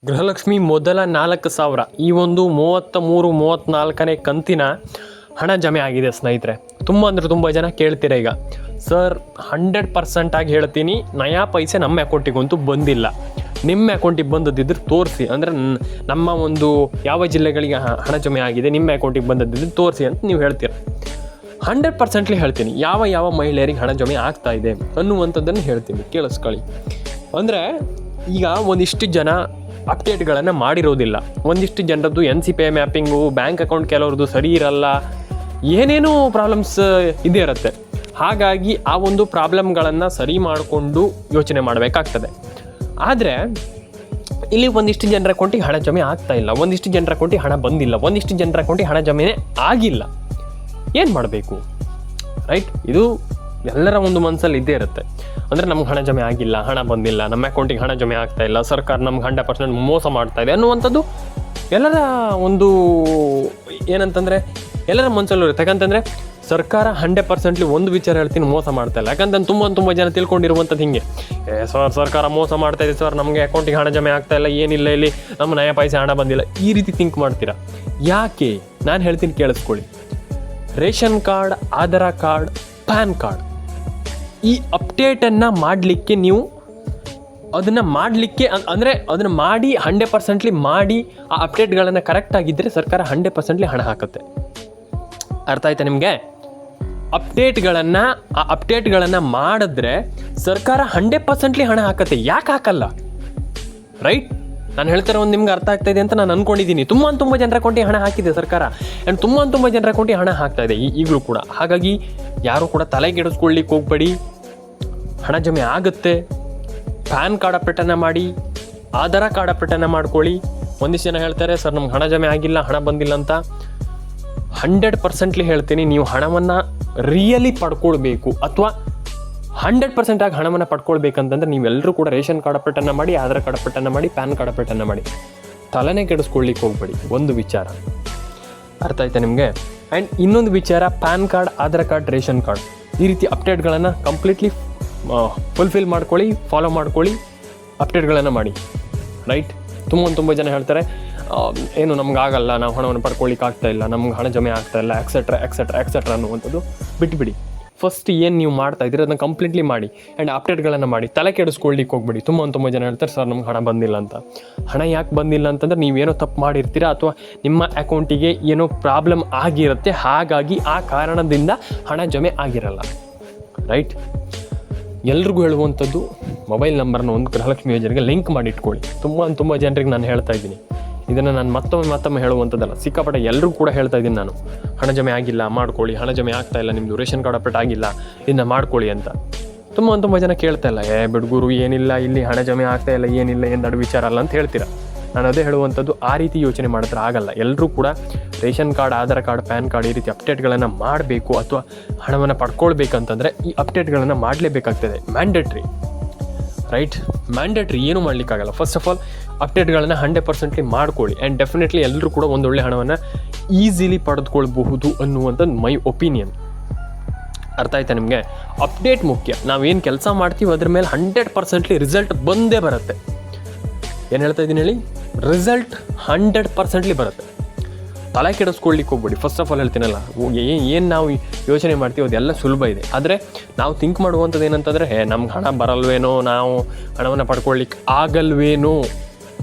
ಗೃಹಲಕ್ಷ್ಮಿ ಮೊದಲ 4,000 ಈ ಒಂದು 33-34ನೇ ಕಂತಿನ ಹಣ ಜಮೆ ಆಗಿದೆ ಸ್ನೇಹಿತರೆ. ತುಂಬ ಜನ ಕೇಳ್ತೀರ ಈಗ, ಸರ್ 100% ಆಗಿ ಹೇಳ್ತೀನಿ, ನಯಾ ಪೈಸೆ ನಮ್ಮ ಅಕೌಂಟಿಗಂತೂ ಬಂದಿಲ್ಲ, ನಿಮ್ಮ ಅಕೌಂಟಿಗೆ ಬಂದದ್ದಿದ್ರೆ ತೋರಿಸಿ, ಅಂದರೆ ನಮ್ಮ ಒಂದು ಯಾವ ಜಿಲ್ಲೆಗಳಿಗೆ ಹಣ ಜಮೆ ಆಗಿದೆ ನಿಮ್ಮ ಅಕೌಂಟಿಗೆ ಬಂದದ್ದಿದ್ರೆ ತೋರಿಸಿ ಅಂತ ನೀವು ಹೇಳ್ತೀರ. 100% ಹೇಳ್ತೀನಿ ಯಾವ ಮಹಿಳೆಯರಿಗೆ ಹಣ ಜಮೆ ಆಗ್ತಾ ಇದೆ ಅನ್ನುವಂಥದ್ದನ್ನು ಹೇಳ್ತೀನಿ, ಕೇಳಿಸ್ಕೊಳ್ಳಿ. ಅಂದರೆ ಈಗ ಒಂದಿಷ್ಟು ಜನ ಅಪ್ಡೇಟ್ಗಳನ್ನು ಮಾಡಿರೋದಿಲ್ಲ, ಒಂದಿಷ್ಟು ಜನರದ್ದು NCPI ಮ್ಯಾಪಿಂಗು, ಬ್ಯಾಂಕ್ ಅಕೌಂಟ್ ಕೆಲವ್ರದ್ದು ಸರಿ ಇರಲ್ಲ, ಏನೇನೋ ಪ್ರಾಬ್ಲಮ್ಸ್ ಇದೇ ಇರುತ್ತೆ. ಹಾಗಾಗಿ ಆ ಒಂದು ಪ್ರಾಬ್ಲಮ್ಗಳನ್ನು ಸರಿ ಮಾಡಿಕೊಂಡು ಯೋಚನೆ ಮಾಡಬೇಕಾಗ್ತದೆ. ಆದರೆ ಇಲ್ಲಿ ಒಂದಿಷ್ಟು ಜನರ ಅಕೌಂಟಿಗೆ ಹಣ ಜಮೆ ಆಗ್ತಾ ಇಲ್ಲ, ಒಂದಿಷ್ಟು ಜನರ ಅಕೌಂಟಿಗೆ ಹಣ ಬಂದಿಲ್ಲ, ಒಂದಿಷ್ಟು ಜನರ ಅಕೌಂಟಿಗೆ ಹಣ ಜಮೆ ಆಗಿಲ್ಲ. ಏನು ಮಾಡಬೇಕು, ರೈಟ್? ಇದು ಎಲ್ಲರ ಒಂದು ಮನಸ್ಸಲ್ಲಿ ಇದ್ದೇ ಇರುತ್ತೆ. ಅಂದರೆ ನಮ್ಗೆ ಹಣ ಜಮೆ ಆಗಿಲ್ಲ, ಹಣ ಬಂದಿಲ್ಲ, ನಮ್ಮ ಅಕೌಂಟಿಗೆ ಹಣ ಜಮೆ ಆಗ್ತಾ ಇಲ್ಲ, ಸರ್ಕಾರ ನಮ್ಗೆ 100% ಮೋಸ ಮಾಡ್ತಾ ಇದೆ ಅನ್ನುವಂಥದ್ದು ಎಲ್ಲರ ಒಂದು ಏನಂತಂದರೆ ಎಲ್ಲರ ಮನಸ್ಸಲ್ಲೂ ಇರುತ್ತೆ. ಯಾಕಂತಂದರೆ ಸರ್ಕಾರ 100% ಒಂದು ವಿಚಾರ ಹೇಳ್ತೀನಿ, ಮೋಸ ಮಾಡ್ತಾ ಇಲ್ಲ. ಯಾಕಂತಂದ್ರೆ ತುಂಬ ಜನ ತಿಳ್ಕೊಂಡಿರುವಂಥದ್ದು ಹಿಂಗೆ, ಸರ್ಕಾರ ಮೋಸ ಮಾಡ್ತಾ ಇದೆ ಸರ್, ನಮಗೆ ಅಕೌಂಟಿಗೆ ಹಣ ಜಮೆ ಆಗ್ತಾ ಇಲ್ಲ, ಏನಿಲ್ಲ, ಇಲ್ಲಿ ನಮ್ಮ ನಯ ಪೈಸೆ ಹಣ ಬಂದಿಲ್ಲ, ಈ ರೀತಿ ಥಿಂಕ್ ಮಾಡ್ತೀರಾ. ಯಾಕೆ? ನಾನು ಹೇಳ್ತೀನಿ, ಕೇಳಿಸ್ಕೊಳ್ಳಿ. Ration card, Aadhaar card, PAN card, ಈ ಅಪ್ಡೇಟನ್ನು ಮಾಡಲಿಕ್ಕೆ ನೀವು ಅದನ್ನು ಮಾಡಲಿಕ್ಕೆ ಅಂದರೆ ಅದನ್ನು ಮಾಡಿ 100% ಮಾಡಿ ಆ ಅಪ್ಡೇಟ್ಗಳನ್ನು ಕರೆಕ್ಟಾಗಿದ್ದರೆ ಸರ್ಕಾರ 100% ಹಣ ಹಾಕುತ್ತೆ. ಅರ್ಥ ಆಯ್ತಾ ನಿಮಗೆ? ಅಪ್ಡೇಟ್ಗಳನ್ನು ಮಾಡಿದ್ರೆ ಸರ್ಕಾರ 100% ಹಣ ಹಾಕತ್ತೆ. ಯಾಕೆ ಹಾಕಲ್ಲ, ರೈಟ್? ನಾನು ಹೇಳ್ತಾರೆ ಒಂದು ನಿಮ್ಗೆ ಅರ್ಥ ಆಗ್ತಾ ಇದೆ ಅಂತ ನಾನು ಅಂದ್ಕೊಂಡಿದ್ದೀನಿ. ತುಂಬ ಜನರ ಅಕೌಂಟಿಗೆ ಹಣ ಹಾಕಿದೆ ಸರ್ಕಾರ, ಆ್ಯಂಡ್ ತುಂಬ ಜನರ ಅಕೌಂಟಿಗೆ ಹಣ ಹಾಕ್ತಾ ಇದೆ ಈಗಲೂ ಕೂಡ. ಹಾಗಾಗಿ ಯಾರು ಕೂಡ ತಲೆಗೆಡಿಸ್ಕೊಳ್ಳಿಕ್ಕೆ ಹೋಗ್ಬೇಡಿ, ಹಣ ಜಮೆ ಆಗುತ್ತೆ. ಪ್ಯಾನ್ ಕಾರ್ಡ್ ಅಪ್ಡೇಟನ್ನು ಮಾಡಿ, ಆಧಾರ್ ಕಾರ್ಡ್ ಅಪ್ಡೇಟನ್ನು ಮಾಡ್ಕೊಳ್ಳಿ. ಒಂದಿಷ್ಟು ಜನ ಹೇಳ್ತಾರೆ ಸರ್ ನಮ್ಗೆ ಹಣ ಜಮೆ ಆಗಿಲ್ಲ, ಹಣ ಬಂದಿಲ್ಲ ಅಂತ. 100% ಹೇಳ್ತೀನಿ, ನೀವು ಹಣವನ್ನು ರಿಯಲಿ ಪಡ್ಕೊಳ್ಬೇಕು ಅಥವಾ 100% ಆಗಿ ಹಣವನ್ನು ಪಡ್ಕೊಳ್ಬೇಕಂತಂದ್ರೆ ನೀವೆಲ್ಲರೂ ಕೂಡ ರೇಷನ್ ಕಾರ್ಡ್ ಅಪ್ಡೇಟನ್ನು ಮಾಡಿ, ಆಧಾರ್ ಕಾರ್ಡ್ ಅಪ್ಡೇಟನ್ನು ಮಾಡಿ, ಪ್ಯಾನ್ ಕಾರ್ಡ್ ಅಪ್ಡೇಟನ್ನು ಮಾಡಿ. ತಲೆನೇ ಕೆಡಿಸ್ಕೊಳ್ಳಿಕ್ಕೆ ಹೋಗ್ಬೇಡಿ, ಒಂದು ವಿಚಾರ. ಅರ್ಥ ಆಯ್ತಾ ನಿಮಗೆ? ಆ್ಯಂಡ್ ಇನ್ನೊಂದು ವಿಚಾರ, PAN card, Aadhaar card, ration card, ಈ ರೀತಿ ಅಪ್ಡೇಟ್ಗಳನ್ನು ಕಂಪ್ಲೀಟ್ಲಿ ಫುಲ್ಫಿಲ್ ಮಾಡ್ಕೊಳ್ಳಿ, ಫಾಲೋ ಮಾಡ್ಕೊಳ್ಳಿ, ಅಪ್ಡೇಟ್ಗಳನ್ನು ಮಾಡಿ, ರೈಟ್? ತುಂಬ ಜನ ಹೇಳ್ತಾರೆ ಏನು ನಮ್ಗಾಗಲ್ಲ, ನಾವು ಹಣವನ್ನು ಪಡ್ಕೊಳ್ಳಿಕ್ಕೆ ಆಗ್ತಾ ಇಲ್ಲ, ನಮ್ಗೆ ಹಣ ಜಮೆ ಆಗ್ತಾ ಇಲ್ಲ, ಎಕ್ಸೆಟ್ರಾ ಅನ್ನುವಂಥದ್ದು ಬಿಟ್ಬಿಡಿ. ಫಸ್ಟ್ ಏನು ನೀವು ಮಾಡ್ತಾ ಇದ್ದೀರಿ ಅದನ್ನು ಕಂಪ್ಲೀಟ್ಲಿ ಮಾಡಿ, ಆ್ಯಂಡ್ ಅಪ್ಡೇಟ್ಗಳನ್ನು ಮಾಡಿ. ತಲೆ ಕೆಡಿಸ್ಕೊಳ್ಳಿಕ್ಕೆ ಹೋಗ್ಬೇಡಿ. ತುಂಬ ಜನ ಹೇಳ್ತಾರೆ ಸರ್ ನಮ್ಗೆ ಹಣ ಬಂದಿಲ್ಲ ಅಂತ. ಹಣ ಯಾಕೆ ಬಂದಿಲ್ಲ ಅಂತಂದ್ರೆ ನೀವೇನೋ ತಪ್ಪು ಮಾಡಿರ್ತೀರ ಅಥವಾ ನಿಮ್ಮ ಅಕೌಂಟಿಗೆ ಏನೋ ಪ್ರಾಬ್ಲಮ್ ಆಗಿರುತ್ತೆ, ಹಾಗಾಗಿ ಆ ಕಾರಣದಿಂದ ಹಣ ಜಮೆ ಆಗಿರಲ್ಲ, ರೈಟ್? ಎಲ್ರಿಗೂ ಹೇಳುವಂಥದ್ದು, ಮೊಬೈಲ್ ನಂಬರ್ನ ಒಂದು ಗೃಹಲಕ್ಷ್ಮಿ ಯೋಜನೆಗೆ ಲಿಂಕ್ ಮಾಡಿ ಇಟ್ಕೊಳ್ಳಿ. ತುಂಬ ಜನರಿಗೆ ನಾನು ಹೇಳ್ತಾ ಇದ್ದೀನಿ, ಇದನ್ನು ನಾನು ಮತ್ತೊಮ್ಮೆ ಹೇಳುವಂಥದ್ದಲ್ಲ, ಸಿಕ್ಕಾಪಟ್ಟೆ ಎಲ್ರಿಗೂ ಕೂಡ ಹೇಳ್ತಾ ಇದ್ದೀನಿ ನಾನು. ಹಣ ಜಮೆ ಆಗಿಲ್ಲ, ಮಾಡ್ಕೊಳ್ಳಿ, ಹಣ ಜಮೆ ಆಗ್ತಾ ಇಲ್ಲ, ನಿಮ್ಮದು ರೇಷನ್ ಕಾರ್ಡ್ ಅಪ್ಡೇಟ್ ಆಗಿಲ್ಲ, ಇದನ್ನು ಮಾಡ್ಕೊಳ್ಳಿ ಅಂತ. ತುಂಬ ಜನ ಕೇಳ್ತಾ ಇಲ್ಲ, ಬಿಡ್ಗುರು ಏನಿಲ್ಲ, ಇಲ್ಲಿ ಹಣ ಜಮೆ ಆಗ್ತಾ ಇಲ್ಲ, ಏನಿಲ್ಲ, ಏನು ನಡು ವಿಚಾರ ಅಲ್ಲ ಅಂತ ಹೇಳ್ತೀರಾ. ನಾನು ಅದೇ ಹೇಳುವಂಥದ್ದು, ಆ ರೀತಿ ಯೋಚನೆ ಮಾಡಿದ್ರೆ ಆಗಲ್ಲ. ಎಲ್ಲರೂ ಕೂಡ ration card, Aadhaar card, PAN card, ಈ ರೀತಿ ಅಪ್ಡೇಟ್ಗಳನ್ನು ಮಾಡಬೇಕು. ಅಥವಾ ಹಣವನ್ನು ಪಡ್ಕೊಳ್ಬೇಕಂತಂದರೆ ಈ ಅಪ್ಡೇಟ್ಗಳನ್ನು ಮಾಡಲೇಬೇಕಾಗ್ತದೆ, ಮ್ಯಾಂಡೇಟ್ರಿ, ರೈಟ್? ಮ್ಯಾಂಡೇಟ್ರಿ, ಏನೂ ಮಾಡಲಿಕ್ಕಾಗಲ್ಲ. ಫಸ್ಟ್ ಆಫ್ ಆಲ್ ಅಪ್ಡೇಟ್ಗಳನ್ನು 100% ಮಾಡ್ಕೊಳ್ಳಿ, ಆ್ಯಂಡ್ ಡೆಫಿನೆಟ್ಲಿ ಎಲ್ಲರೂ ಕೂಡ ಒಂದೊಳ್ಳೆ ಹಣವನ್ನು ಈಸಿಲಿ ಪಡೆದುಕೊಳ್ಬಹುದು ಅನ್ನುವಂಥದ್ದು ಮೈ ಒಪಿನಿಯನ್. ಅರ್ಥ ಆಯ್ತಾ ನಿಮಗೆ? ಅಪ್ಡೇಟ್ ಮುಖ್ಯ. ನಾವೇನು ಕೆಲಸ ಮಾಡ್ತೀವಿ ಅದ್ರ ಮೇಲೆ 100% ರಿಸಲ್ಟ್ ಬಂದೇ ಬರುತ್ತೆ. ಏನು ಹೇಳ್ತಾ ಇದ್ದೀನಿ ಹೇಳಿ? ರಿಸಲ್ಟ್ 100% ಬರುತ್ತೆ. ತಲೆ ಕೆಡಿಸ್ಕೊಳ್ಳಿಕ್ಕೆ ಹೋಗ್ಬೇಡಿ. ಫಸ್ಟ್ ಆಫ್ ಆಲ್ ಹೇಳ್ತೀನಲ್ಲ, ಏನು ನಾವು ಯೋಚನೆ ಮಾಡ್ತೀವಿ ಅದೆಲ್ಲ ಸುಲಭ ಇದೆ. ಆದರೆ ನಾವು ಥಿಂಕ್ ಮಾಡುವಂಥದ್ದು ಏನಂತಂದರೆ, ನಮ್ಗೆ ಹಣ ಬರಲ್ವೇನೋ, ನಾವು ಹಣವನ್ನು ಪಡ್ಕೊಳ್ಳಿಕ್ಕೆ ಆಗಲ್ವೇನೋ,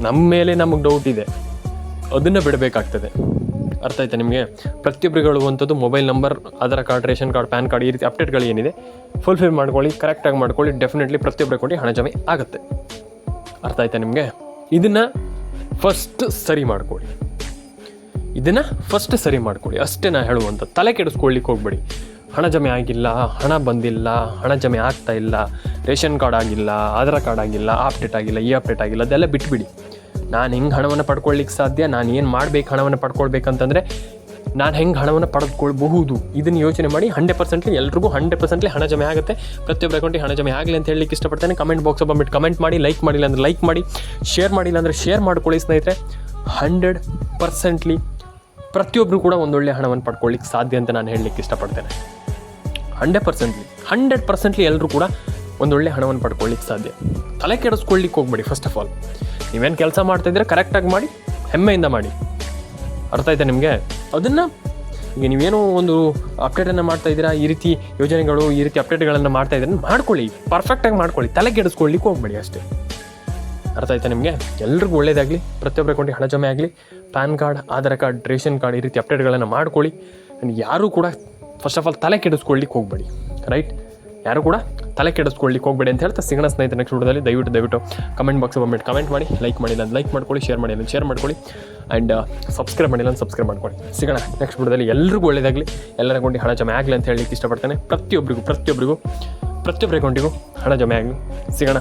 ನಮ್ಮ ಮೇಲೆ ನಮಗೆ ಡೌಟ್ ಇದೆ, ಅದನ್ನು ಬಿಡಬೇಕಾಗ್ತದೆ. ಅರ್ಥ ಆಯ್ತಾ ನಿಮಗೆ? ಪ್ರತಿಯೊಬ್ಬರಿಗೆ ಹೇಳುವಂಥದ್ದು, mobile number, Aadhaar card, ration card, PAN card, ಈ ರೀತಿ ಅಪ್ಡೇಟ್ಗಳು ಏನಿದೆ ಫುಲ್ಫಿಲ್ ಮಾಡ್ಕೊಳ್ಳಿ, ಕರೆಕ್ಟಾಗಿ ಮಾಡ್ಕೊಳ್ಳಿ. ಡೆಫಿನೆಟ್ಲಿ ಪ್ರತಿಯೊಬ್ಬರ ಅಕೌಂಟಿಗೆ ಹಣ ಜಮೆ ಆಗುತ್ತೆ. ಅರ್ಥ ಆಯ್ತಾ ನಿಮಗೆ? ಇದನ್ನು ಫಸ್ಟ್ ಸರಿ ಮಾಡ್ಕೊಳ್ಳಿ, ಅಷ್ಟೇ ನಾನು ಹೇಳುವಂಥದ್ದು. ತಲೆ ಕೆಡಿಸ್ಕೊಳ್ಳಿಕ್ಕೆ ಹೋಗ್ಬೇಡಿ. ಹಣ ಜಮೆ ಆಗಿಲ್ಲ, ಹಣ ಬಂದಿಲ್ಲ, ಹಣ ಜಮೆ ಆಗ್ತಾ ಇಲ್ಲ, ರೇಷನ್ ಕಾರ್ಡ್ ಆಗಿಲ್ಲ, ಆಧಾರ್ ಕಾರ್ಡ್ ಆಗಿಲ್ಲ, ಆ ಅಪ್ಡೇಟ್ ಆಗಿಲ್ಲ, ಈ ಅಪ್ಡೇಟ್ ಆಗಿಲ್ಲ, ಅದೆಲ್ಲ ಬಿಟ್ಬಿಡಿ. ನಾನು ಹೆಂಗೆ ಹಣವನ್ನು ಪಡ್ಕೊಳ್ಳಿಕ್ಕೆ ಸಾಧ್ಯ, ನಾನು ಏನು ಮಾಡಬೇಕು ಹಣವನ್ನು ಪಡ್ಕೊಳ್ಬೇಕಂತಂದರೆ, ನಾನು ಹೆಂಗೆ ಹಣವನ್ನು ಪಡೆದುಕೊಳ್ಬಹುದು, ಇದನ್ನು ಯೋಚನೆ ಮಾಡಿ. 100% ಎಲ್ರಿಗೂ 100% ಹಣ ಜಮೆ ಆಗುತ್ತೆ. ಪ್ರತಿಯೊಬ್ಬರ ಅಕೌಂಟಿಗೆ ಹಣ ಜಮೆ ಆಗಲಿ ಅಂತ ಹೇಳಲಿಕ್ಕೆ ಇಷ್ಟಪಡ್ತೇನೆ. ಕಮೆಂಟ್ ಬಾಕ್ಸ್ ಬಂದ್ಬಿಟ್ಟು ಕಮೆಂಟ್ ಮಾಡಿ, ಲೈಕ್ ಮಾಡಿಲ್ಲ ಅಂದರೆ ಲೈಕ್ ಮಾಡಿ, ಶೇರ್ ಮಾಡಿಲ್ಲ ಅಂದರೆ ಶೇರ್ ಮಾಡ್ಕೊಳ್ಳಿ ಸ್ನೇಹಿತರೆ. 100% ಪ್ರತಿಯೊಬ್ಬರು ಕೂಡ ಒಂದೊಳ್ಳೆ ಹಣವನ್ನು ಪಡ್ಕೊಳ್ಳಿಕ್ಕೆ ಸಾಧ್ಯ ಅಂತ ನಾನು ಹೇಳಲಿಕ್ಕೆ ಇಷ್ಟಪಡ್ತೇನೆ. 100% ಎಲ್ಲರೂ ಕೂಡ ಒಂದೊಳ್ಳೆ ಹಣವನ್ನು ಪಡ್ಕೊಳ್ಳಿಕ್ಕೆ ಸಾಧ್ಯ. ತಲೆ ಕೆಡಿಸ್ಕೊಳ್ಳಿಕ್ಕೆ ಹೋಗ್ಬೇಡಿ. ಫಸ್ಟ್ ಆಫ್ ಆಲ್ ನೀವೇನು ಕೆಲಸ ಮಾಡ್ತಾಯಿದ್ರೆ ಕರೆಕ್ಟಾಗಿ ಮಾಡಿ, ಹೆಮ್ಮೆಯಿಂದ ಮಾಡಿ. ಅರ್ಥ ಆಯ್ತಾ ನಿಮಗೆ? ಅದನ್ನು ಈಗ ನೀವೇನೋ ಒಂದು ಅಪ್ಡೇಟನ್ನು ಮಾಡ್ತಾಯಿದ್ದೀರಾ, ಈ ರೀತಿ ಯೋಜನೆಗಳು, ಈ ರೀತಿ ಅಪ್ಡೇಟ್ಗಳನ್ನು ಮಾಡ್ತಾಯಿದ್ರೆ ಮಾಡ್ಕೊಳ್ಳಿ, ಪರ್ಫೆಕ್ಟಾಗಿ ಮಾಡ್ಕೊಳ್ಳಿ, ತಲೆ ಕೆಡಿಸ್ಕೊಳ್ಳಿಕ್ಕೆ ಹೋಗ್ಬೇಡಿ ಅಷ್ಟೇ. ಅರ್ಥ ಆಯ್ತಾ ನಿಮಗೆ? ಎಲ್ರಿಗೂ ಒಳ್ಳೇದಾಗಲಿ. ಪ್ರತಿಯೊಬ್ಬರ ಅಕೌಂಟಿಗೆ ಹಣ ಜಮೆ ಆಗಲಿ. PAN card, Aadhaar card, ration card ಈ ರೀತಿ ಅಪ್ಡೇಟ್ಗಳನ್ನು ಮಾಡ್ಕೊಳ್ಳಿ. ಯಾರೂ ಕೂಡ ಫಸ್ಟ್ ಆಫ್ ಆಲ್ ತಲೆ ಕೆಡಿಸ್ಕೊಳ್ಳಿಕ್ಕೆ ಹೋಗಬೇಡಿ. ರೈಟ್? ಯಾರು ಕೂಡ ತಲೆ ಕೆಡಿಸ್ಕೊಳ್ಳಿಕ್ಕೆ ಹೋಗಬೇಡಿ ಅಂತ ಹೇಳ್ತಾ ಸಿಗೋಣ ಸ್ನೇಹಿತರೆ ನೆಕ್ಸ್ಟ್ ವಿಡಿಯೋದಲ್ಲಿ. ದಯವಿಟ್ಟು ಕಮೆಂಟ್ ಬಾಕ್ಸ್ ಬಂದ್ಬಿಟ್ಟು ಕಮೆಂಟ್ ಮಾಡಿ, ಲೈಕ್ ಮಾಡಿಲ್ಲ ಅಂತ ಲೈಕ್ ಮಾಡ್ಕೊಳ್ಳಿ, ಶೇರ್ ಮಾಡಿಲ್ಲ ಶೇರ್ ಮಾಡ್ಕೊಳ್ಳಿ, ಆ್ಯಂಡ್ ಸಬ್ಸ್ಕ್ರೈಬ್ ಮಾಡಿಲ್ಲ ಅಂತ ಸಬ್ಸ್ಕ್ರೈಬ್ ಮಾಡ್ಕೊಳ್ಳಿ. ಸಿಗೋಣ ನೆಕ್ಸ್ಟ್ ವಿಡಿಯೋದಲ್ಲಿ. ಎಲ್ರಿಗೂ ಒಳ್ಳೇದಾಗಲಿ, ಎಲ್ಲರ ಅಕೌಂಟಿಗೆ ಹಣ ಜಮೆ ಆಗಲಿ ಅಂತ ಹೇಳಲಿಕ್ಕೆ ಇಷ್ಟಪಡ್ತೇನೆ. ಪ್ರತಿಯೊಬ್ಬರ ಅಕೌಂಟಿಗೂ ಹಣ ಜಮೆ ಆಗಲಿ. ಸಿಗೋಣ.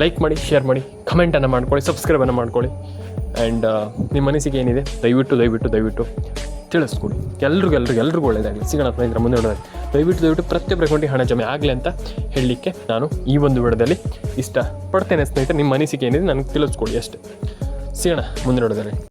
ಲೈಕ್ ಮಾಡಿ, ಶೇರ್ ಮಾಡಿ, ಕಮೆಂಟನ್ನು ಮಾಡ್ಕೊಳ್ಳಿ, ಸಬ್ಸ್ಕ್ರೈಬನ್ನು ಮಾಡ್ಕೊಳ್ಳಿ, ಆ್ಯಂಡ್ ನಿಮ್ಮ ಮನಸ್ಸಿಗೆ ಏನಿದೆ ದಯವಿಟ್ಟು ತಿಳಿಸ್ಕೊಡಿ. ಎಲ್ರಿಗೂ ಒಳ್ಳೆಯದಾಗಲಿ. ಸಿಗೋಣ ಸ್ನೇಹಿತರೆ ಮುಂದೆ ನೋಡೋದಾಗಿ. ದಯವಿಟ್ಟು ಪ್ರತಿಯೊಬ್ಬರ ಅಕೌಂಟಿಗೆ ಹಣ ಜಮೆ ಆಗಲಿ ಅಂತ ಹೇಳಲಿಕ್ಕೆ ನಾನು ಈ ಒಂದು ವಿಡಿಯೋದಲ್ಲಿ ಇಷ್ಟಪಡ್ತೇನೆ ಸ್ನೇಹಿತರೆ. ನಿಮ್ಮ ಮನಸ್ಸಿಗೆ ಏನಿದೆ ನನಗೆ ತಿಳಿಸ್ಕೊಡಿ ಅಷ್ಟೇ. ಸಿಗೋಣ ಮುಂದೆ ನೋಡೋದಾಗಿ.